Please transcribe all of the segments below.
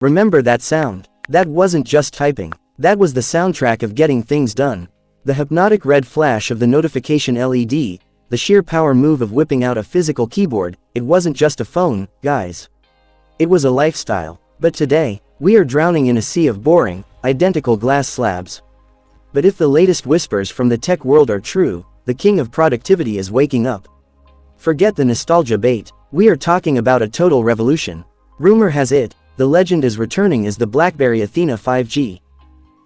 Remember that sound? That wasn't just typing. That was the soundtrack of getting things done. The hypnotic red flash of the notification LED, the sheer power move of whipping out a physical keyboard. It wasn't just a phone, guys. It was a lifestyle. But today, we are drowning in a sea of boring, identical glass slabs. But if the latest whispers from the tech world are true, the king of productivity is waking up. Forget the nostalgia bait. We are talking about a total revolution. Rumor has it, the legend is returning as the BlackBerry Athena 5G.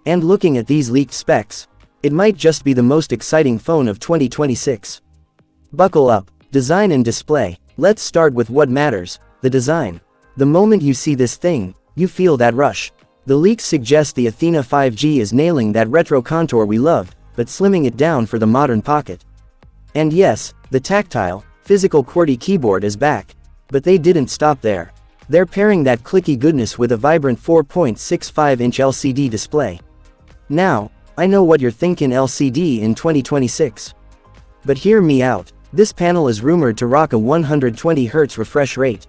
And looking at these leaked specs, it might just be the most exciting phone of 2026. Buckle up. Design and display. Let's start with what matters, the design. The moment you see this thing, you feel that rush. The leaks suggest the Athena 5G is nailing that retro contour we loved, but slimming it down for the modern pocket. And yes, the tactile, physical QWERTY keyboard is back. But they didn't stop there. They're pairing that clicky goodness with a vibrant 4.65-inch LCD display. Now, I know what you're thinking, LCD in 2026. But hear me out. This panel is rumored to rock a 120Hz refresh rate.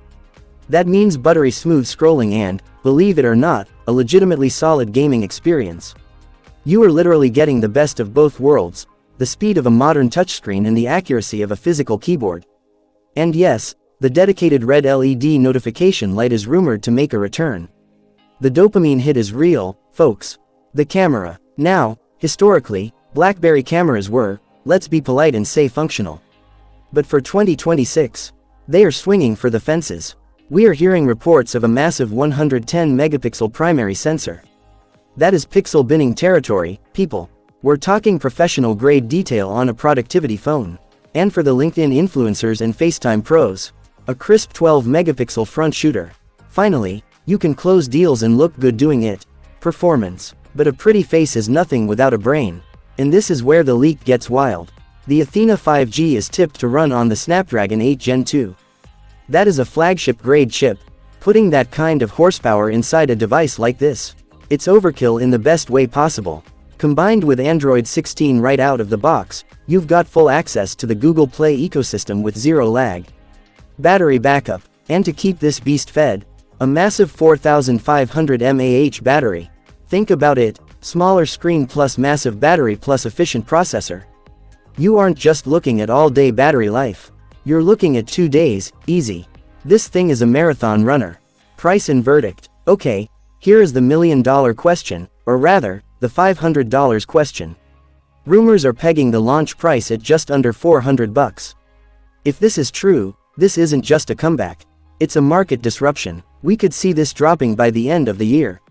That means buttery smooth scrolling and, believe it or not, a legitimately solid gaming experience. You are literally getting the best of both worlds, the speed of a modern touchscreen and the accuracy of a physical keyboard. And yes, the dedicated red LED notification light is rumored to make a return. The dopamine hit is real, folks. The camera. Now, historically, BlackBerry cameras were, let's be polite and say, functional. But for 2026, they are swinging for the fences. We are hearing reports of a massive 110-megapixel primary sensor. That is pixel binning territory, people. We're talking professional-grade detail on a productivity phone. And for the LinkedIn influencers and FaceTime pros, a crisp 12-megapixel front shooter. Finally, you can close deals and look good doing it. Performance. But a pretty face is nothing without a brain. And this is where the leak gets wild. The Athena 5G is tipped to run on the Snapdragon 8 Gen 2. That is a flagship-grade chip. Putting that kind of horsepower inside a device like this, it's overkill in the best way possible. Combined with Android 16 right out of the box, you've got full access to the Google Play ecosystem with zero lag. Battery backup. And to keep this beast fed, a massive 4500 mAh battery. Think about it, smaller screen plus massive battery plus efficient processor. You aren't just looking at all-day battery life. You're looking at 2 days, easy. This thing is a marathon runner. Price and verdict. Okay, here is the million-dollar question, or rather, the $500 question. Rumors are pegging the launch price at just under $400. If this is true, this isn't just a comeback. It's a market disruption. We could see this dropping by the end of the year.